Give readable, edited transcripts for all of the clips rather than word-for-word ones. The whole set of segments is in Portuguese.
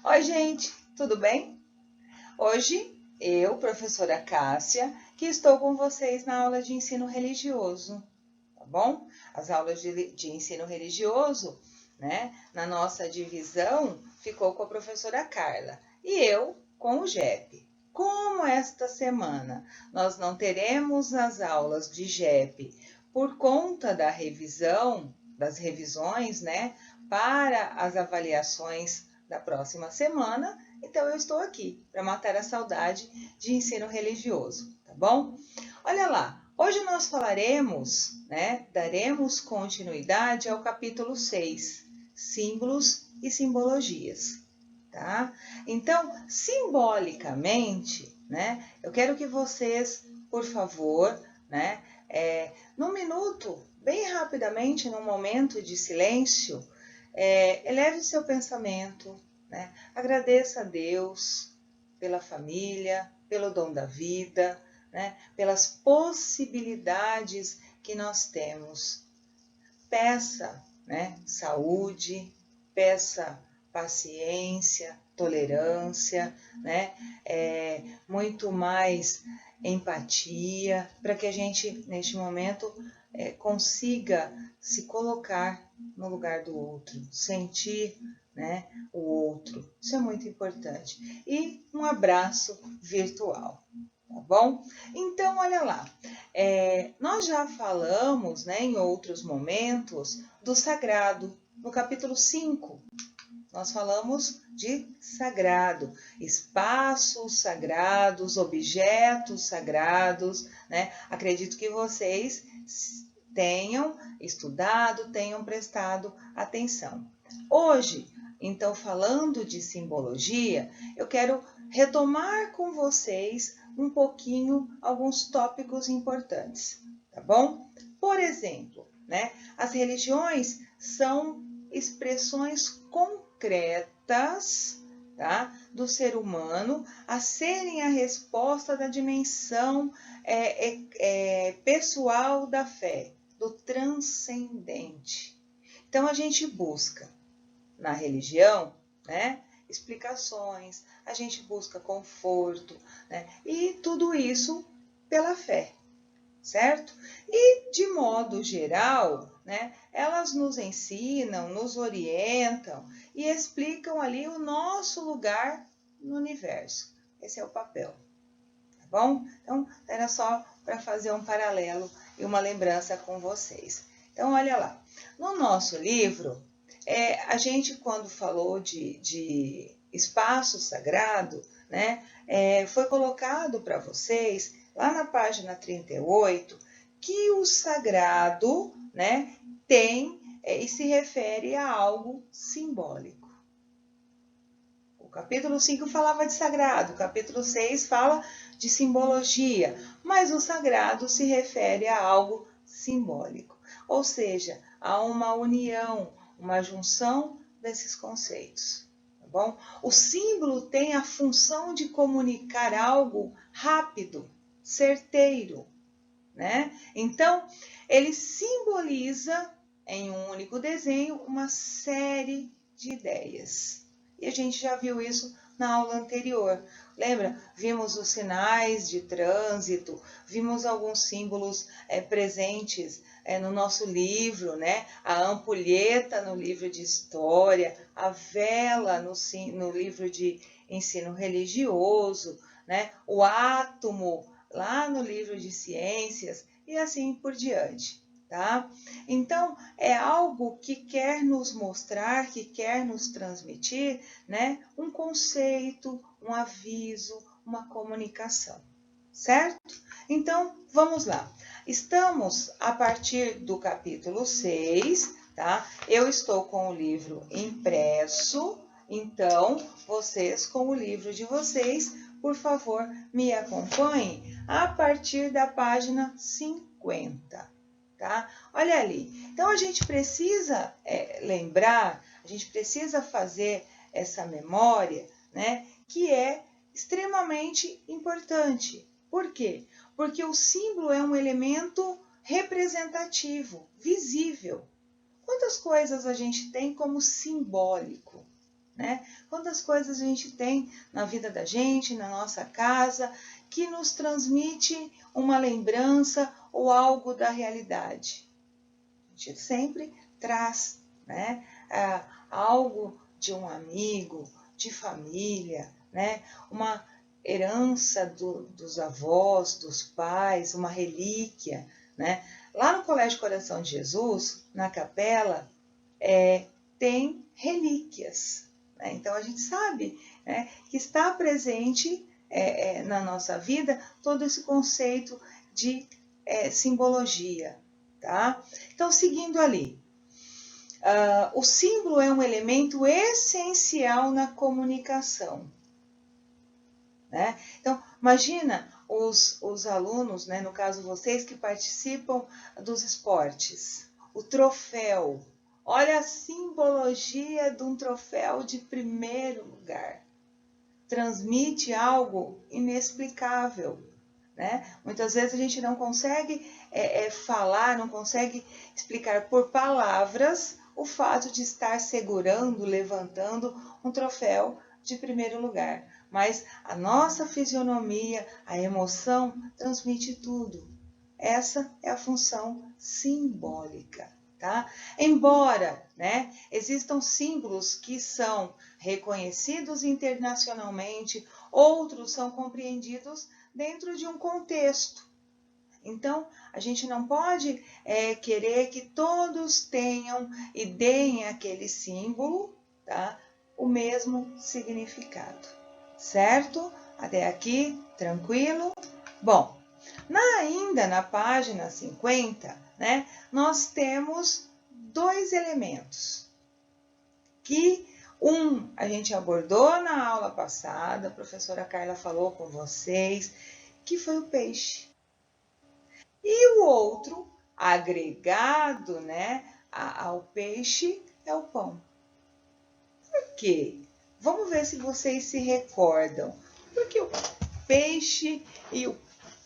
Oi, gente, tudo bem? Hoje eu, professora Cássia, que estou com vocês na aula de ensino religioso, tá bom? As aulas de ensino religioso, né, na nossa divisão, ficou com a professora Carla e eu com o JEP. Como esta semana nós não teremos as aulas de JEP por conta da revisão, das revisões, né, para as avaliações da próxima semana, então eu estou aqui para matar a saudade de ensino religioso, tá bom? Olha lá, hoje nós falaremos, né, daremos continuidade ao capítulo 6, símbolos e simbologias, tá? Então, simbolicamente, né, eu quero que vocês, por favor, né, num minuto, bem rapidamente, num momento de silêncio, eleve seu pensamento, né? Agradeça a Deus pela família, pelo dom da vida, né? Pelas possibilidades que nós temos. Peça, né, saúde, peça paciência, tolerância, né? Muito mais empatia, para que a gente, neste momento, consiga se colocar no lugar do outro, sentir, né, o outro. Isso é muito importante. E um abraço virtual, tá bom? Então, olha lá, nós já falamos, né, em outros momentos do sagrado. No capítulo 5, nós falamos de sagrado, espaços sagrados, objetos sagrados, né? Acredito que vocês tenham estudado, tenham prestado atenção. Hoje, então, falando de simbologia, eu quero retomar com vocês um pouquinho alguns tópicos importantes, tá bom? Por exemplo, né, as religiões são expressões concretas, tá, do ser humano a serem a resposta da dimensão pessoal da fé, do transcendente. Então a gente busca na religião, né, explicações, a gente busca conforto, né, e tudo isso pela fé, certo? E de modo geral, né, elas nos ensinam, nos orientam e explicam ali o nosso lugar no universo. Esse é o papel, tá bom? Então, era só para fazer um paralelo e uma lembrança com vocês. Então, olha lá, no nosso livro, a gente quando falou de espaço sagrado, né, foi colocado para vocês lá na página 38, que o sagrado, né, tem e se refere a algo simbólico. O capítulo 5 falava de sagrado, o capítulo 6 fala de simbologia, mas o sagrado se refere a algo simbólico, ou seja, a uma união, uma junção desses conceitos. Tá bom? O símbolo tem a função de comunicar algo rápido, certeiro, né? Então, ele simboliza em um único desenho uma série de ideias. E a gente já viu isso na aula anterior. Lembra? Vimos os sinais de trânsito, vimos alguns símbolos presentes no nosso livro, né? A ampulheta no livro de história, a vela no livro de ensino religioso, né? O átomo lá no livro de ciências e assim por diante, tá? Então, é algo que quer nos mostrar, que quer nos transmitir, né? Um conceito, um aviso, uma comunicação, certo? Então, vamos lá. Estamos a partir do capítulo 6, tá? Eu estou com o livro impresso, então, vocês com o livro de vocês, por favor, me acompanhem a partir da página 50, tá? Olha ali. Então, a gente precisa lembrar, a gente precisa fazer essa memória, né? Que é extremamente importante. Por quê? Porque o símbolo é um elemento representativo, visível. Quantas coisas a gente tem como simbólico? né? Quantas coisas a gente tem na vida da gente, na nossa casa, que nos transmite uma lembrança ou algo da realidade. A gente sempre traz, né? Algo de um amigo, de família, né? Uma herança dos avós, dos pais, uma relíquia, né? Lá no Colégio Coração de Jesus, na capela, tem relíquias, né? Então a gente sabe, né, que está presente na nossa vida todo esse conceito de simbologia, tá? Então, seguindo ali, o símbolo é um elemento essencial na comunicação, né? Então, imagina os alunos, né, no caso vocês que participam dos esportes, o troféu. Olha a simbologia de um troféu de primeiro lugar. Transmite algo inexplicável, né? Muitas vezes a gente não consegue falar, não consegue explicar por palavras o fato de estar segurando, levantando um troféu de primeiro lugar. Mas a nossa fisionomia, a emoção, transmite tudo. Essa é a função simbólica, tá? Embora, né, existam símbolos que são reconhecidos internacionalmente, outros são compreendidos dentro de um contexto. Então, a gente não pode querer que todos tenham e deem aquele símbolo, tá, o mesmo significado, certo? Até aqui, tranquilo? Bom, ainda na página 50, né, nós temos dois elementos que a gente abordou na aula passada, a professora Carla falou com vocês, que foi o peixe. E o outro, agregado, né, ao peixe, é o pão. Por quê? Vamos ver se vocês se recordam. Porque o peixe e o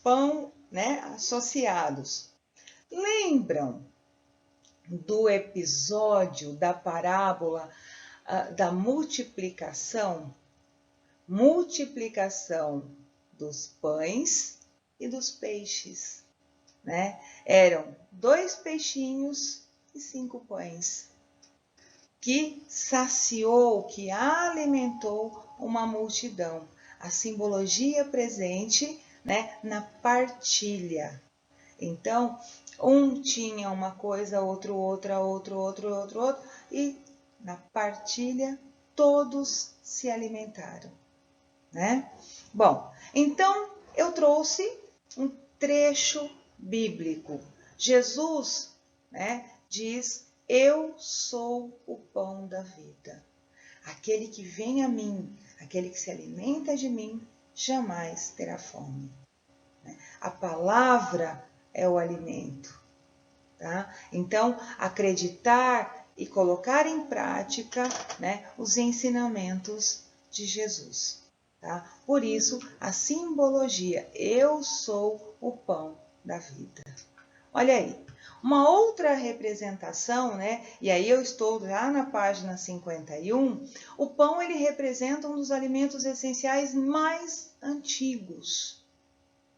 pão, né, associados. Lembram do episódio da parábola da multiplicação? Multiplicação dos pães e dos peixes, né? Eram 2 peixinhos e 5 pães, que saciou, que alimentou uma multidão. A simbologia presente, né, na partilha. Então, um tinha uma coisa, outro outra, outro, e na partilha todos se alimentaram, né? Bom, então eu trouxe um trecho bíblico. Jesus, né, diz: eu sou o pão da vida. Aquele que vem a mim, aquele que se alimenta de mim, jamais terá fome. A palavra é o alimento, tá? Então, acreditar e colocar em prática, né, os ensinamentos de Jesus, tá? Por isso, a simbologia, eu sou o pão da vida. Olha aí, uma outra representação, né? E aí eu estou lá na página 51, o pão ele representa um dos alimentos essenciais mais antigos,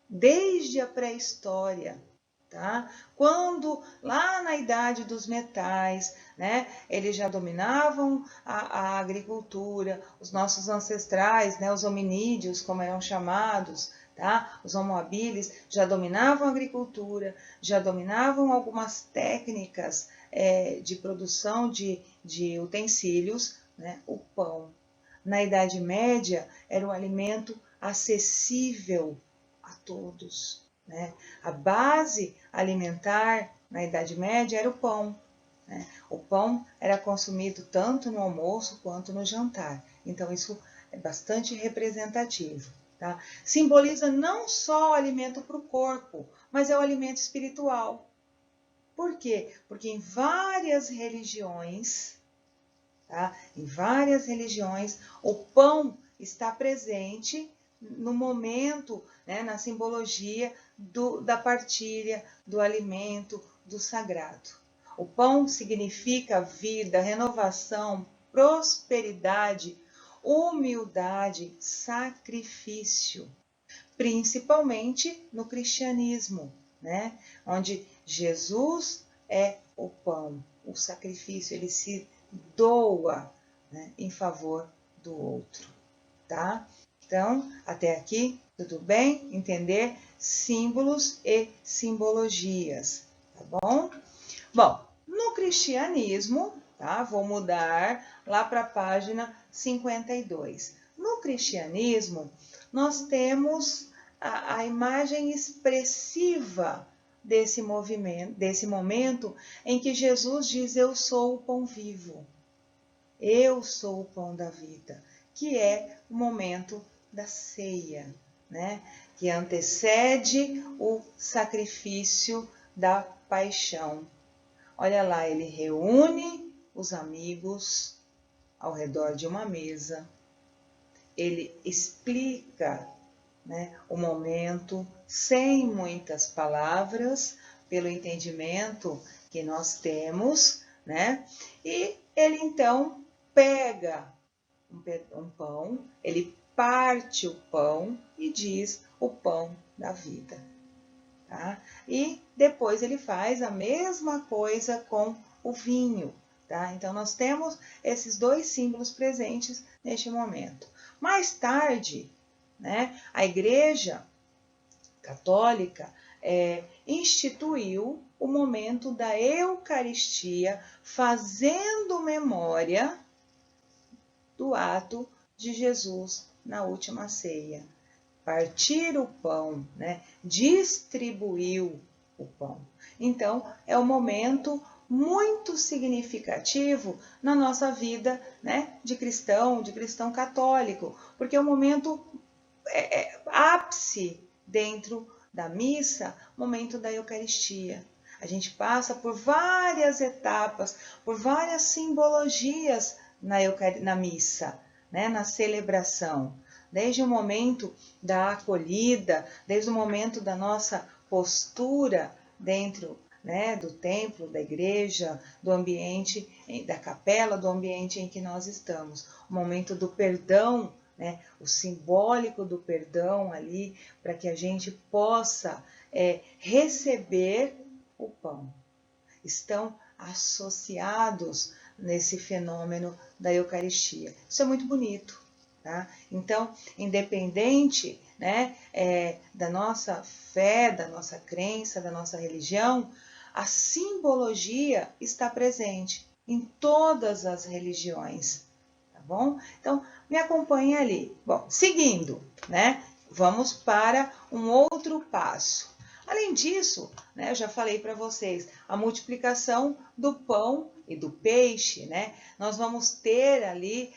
desde a pré-história, tá? Quando lá na idade dos metais, né, eles já dominavam a agricultura, os nossos ancestrais, né, os hominídeos, como eram chamados, tá? Os homo habilis já dominavam a agricultura, já dominavam algumas técnicas de produção de utensílios, né? O pão. Na Idade Média era um alimento acessível a todos, né? A base alimentar na Idade Média era o pão, né? O pão era consumido tanto no almoço quanto no jantar. Então, isso é bastante representativo, tá? Simboliza não só o alimento para o corpo, mas é o alimento espiritual. Por quê? Porque em várias religiões, tá? Em várias religiões, o pão está presente no momento, né, na simbologia da partilha, do alimento, do sagrado. O pão significa vida, renovação, prosperidade, humildade, sacrifício, principalmente no cristianismo, né? Onde Jesus é o pão, o sacrifício, ele se doa, né, em favor do outro, tá? Então, até aqui, tudo bem? Entender símbolos e simbologias, tá bom? Bom, no cristianismo, tá? Vou mudar lá para a página 52. No cristianismo, nós temos a imagem expressiva desse movimento, desse momento em que Jesus diz: eu sou o pão vivo, eu sou o pão da vida, que é o momento da ceia, né? Que antecede o sacrifício da paixão. Olha lá, ele reúne os amigos ao redor de uma mesa, ele explica, né, o momento sem muitas palavras, pelo entendimento que nós temos, né? E ele então pega um pão, ele parte o pão e diz: o pão da vida. Tá? E depois ele faz a mesma coisa com o vinho. Tá? Então, nós temos esses dois símbolos presentes neste momento. Mais tarde, né, a Igreja Católica instituiu o momento da Eucaristia, fazendo memória do ato de Jesus na última ceia. Partir o pão, né? Distribuiu o pão. Então, é um momento muito significativo na nossa vida, né? De cristão católico, porque é um momento ápice dentro da missa, momento da Eucaristia. A gente passa por várias etapas, por várias simbologias na missa, né? Na celebração. Desde o momento da acolhida, desde o momento da nossa postura dentro, né, do templo, da igreja, do ambiente, da capela, do ambiente em que nós estamos. O momento do perdão, né, o simbólico do perdão ali, para que a gente possa receber o pão. Estão associados nesse fenômeno da Eucaristia. Isso é muito bonito. Tá? Então, independente, né, da nossa fé, da nossa crença, da nossa religião, a simbologia está presente em todas as religiões, tá bom? Então, me acompanhe ali. Bom, seguindo, né, vamos para um outro passo. Além disso, né, eu já falei para vocês, a multiplicação do pão e do peixe, né? Nós vamos ter ali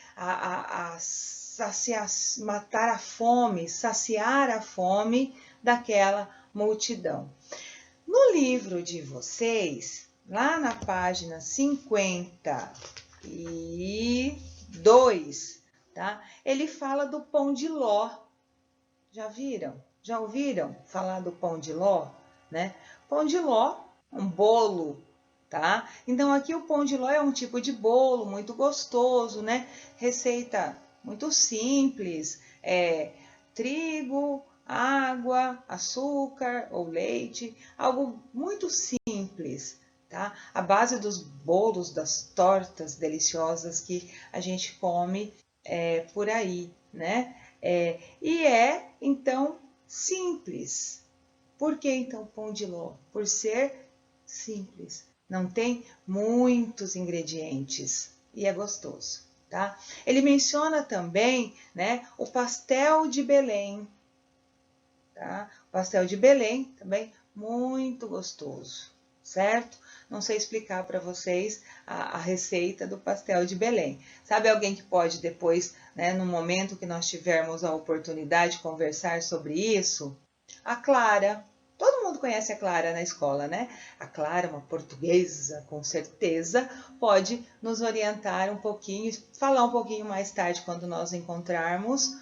matar a fome, saciar a fome daquela multidão. No livro de vocês, lá na página 52, tá? Ele fala do pão de ló. Já viram? Já ouviram falar do pão de ló, né? Pão de ló, um bolo, tá? Então aqui o pão de ló é um tipo de bolo muito gostoso, né? Receita muito simples, trigo, água, açúcar ou leite, algo muito simples, tá? A base dos bolos, das tortas deliciosas que a gente come por aí, né? E então, simples. Por que, então, pão de ló? Por ser simples. Não tem muitos ingredientes e é gostoso, tá? Ele menciona também, né, o pastel de Belém, tá? O pastel de Belém também muito gostoso, certo? Não sei explicar para vocês a receita do pastel de Belém. Sabe alguém que pode depois, né, no momento que nós tivermos a oportunidade de conversar sobre isso? A Clara. Todo mundo conhece a Clara na escola, né? A Clara, uma portuguesa, com certeza, pode nos orientar um pouquinho, falar um pouquinho mais tarde, quando nós encontrarmos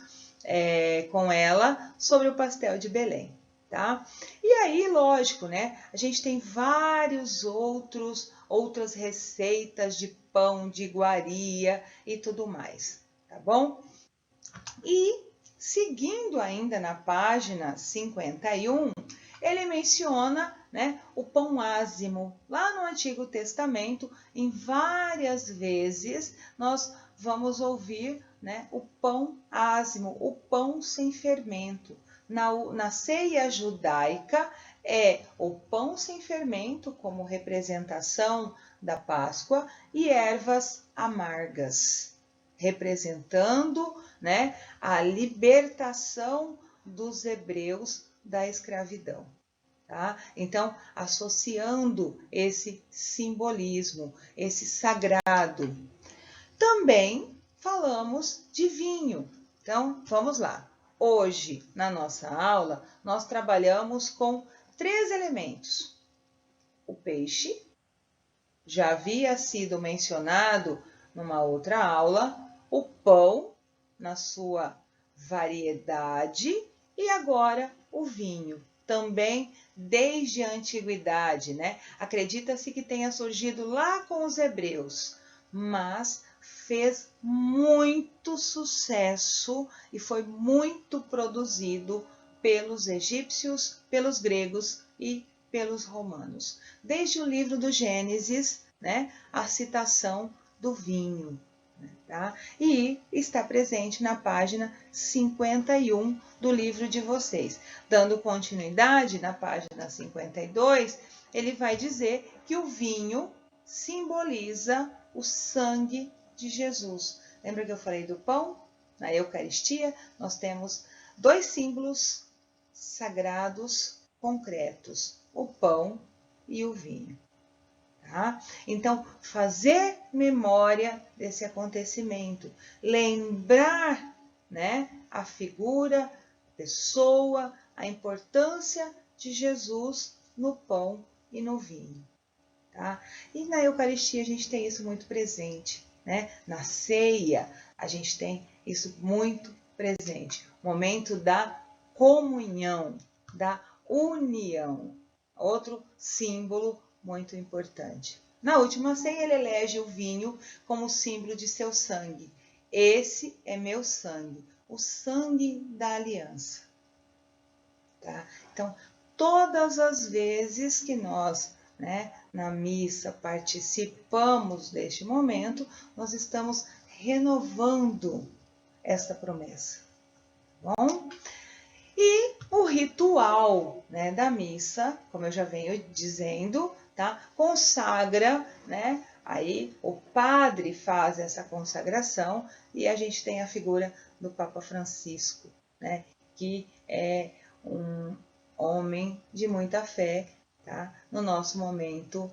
com ela, sobre o pastel de Belém. Tá? E aí, lógico, né? A gente tem vários outros outras receitas de pão, de iguaria e tudo mais, tá bom? E seguindo ainda na página 51, ele menciona, né, o pão ázimo. Lá no Antigo Testamento, em várias vezes, nós vamos ouvir, né, o pão ázimo, o pão sem fermento. Na ceia judaica, é o pão sem fermento como representação da Páscoa e ervas amargas, representando, né, a libertação dos hebreus da escravidão. Tá? Então, associando esse simbolismo, esse sagrado. Também falamos de vinho. Então, vamos lá. Hoje, na nossa aula, nós trabalhamos com 3 elementos. O peixe, já havia sido mencionado numa outra aula, o pão, na sua variedade, e agora o vinho, também desde a antiguidade, né? Acredita-se que tenha surgido lá com os hebreus, mas fez muito sucesso e foi muito produzido pelos egípcios, pelos gregos e pelos romanos. Desde o livro do Gênesis, né, a citação do vinho. Tá? E está presente na página 51 do livro de vocês. Dando continuidade, na página 52, ele vai dizer que o vinho simboliza o sangue de Jesus. Lembra que eu falei do pão? Na Eucaristia, nós temos 2 símbolos sagrados concretos, o pão e o vinho. Tá? Então, fazer memória desse acontecimento, lembrar, né, a figura, a pessoa, a importância de Jesus no pão e no vinho. Tá? E na Eucaristia a gente tem isso muito presente, né? Na ceia a gente tem isso muito presente. Momento da comunhão, da união. Outro símbolo muito importante. Na última ceia, ele elege o vinho como símbolo de seu sangue. Esse é meu sangue, o sangue da aliança. Tá? Então, todas as vezes que nós, né, na missa participamos deste momento, nós estamos renovando essa promessa. Bom? E o ritual, né, da missa, como eu já venho dizendo, tá? Consagra, né? Aí o padre faz essa consagração e a gente tem a figura do Papa Francisco, né? Que é um homem de muita fé, tá? No nosso momento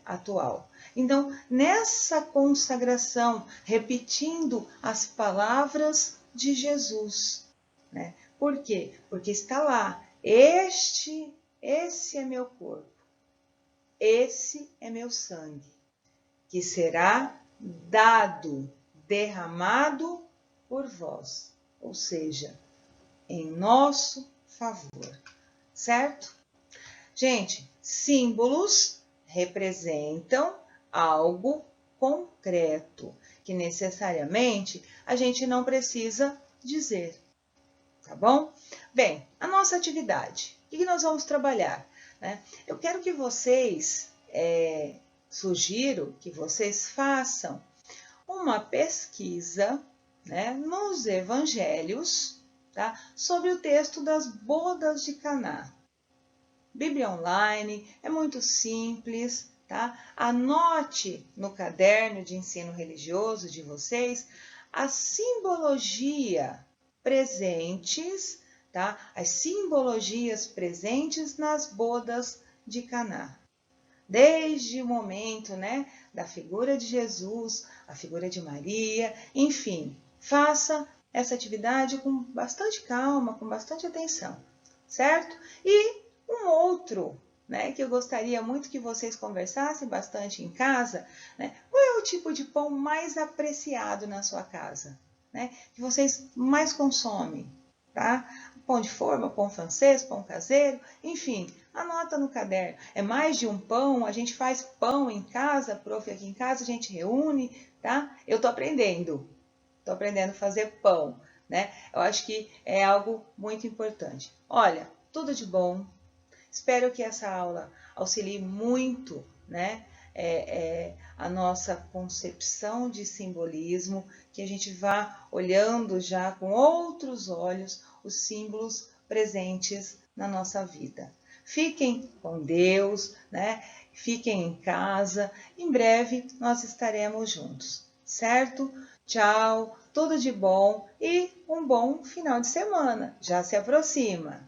atual. Então, nessa consagração, repetindo as palavras de Jesus, né? Por quê? Porque está lá, esse é meu corpo, esse é meu sangue, que será dado, derramado por vós, ou seja, em nosso favor, certo? Gente, símbolos representam algo concreto, que necessariamente a gente não precisa dizer. Tá bom? Bem, a nossa atividade. O que nós vamos trabalhar? Né? Eu quero que vocês, sugiro que vocês façam uma pesquisa, né, nos evangelhos, tá, sobre o texto das bodas de Caná. Bíblia online, é muito simples, tá? Anote no caderno de ensino religioso de vocês a simbologia presentes, tá? As simbologias presentes nas bodas de Caná. Desde o momento, né, da figura de Jesus, a figura de Maria, enfim, faça essa atividade com bastante calma, com bastante atenção, certo? E um outro, né, que eu gostaria muito que vocês conversassem bastante em casa, né? Qual é o tipo de pão mais apreciado na sua casa? Né, que vocês mais consomem? tá? Pão de forma, pão francês, pão caseiro, enfim, anota no caderno. É mais de um pão, a gente faz pão em casa, prof, aqui em casa a gente reúne, tá? Eu tô aprendendo a fazer pão, né? Eu acho que é algo muito importante. Olha, tudo de bom. Espero que essa aula auxilie muito, né? A nossa concepção de simbolismo, que a gente vá olhando já com outros olhos os símbolos presentes na nossa vida. Fiquem com Deus, né? Fiquem em casa. Em breve nós estaremos juntos, certo? Tchau, tudo de bom e um bom final de semana. Já se aproxima.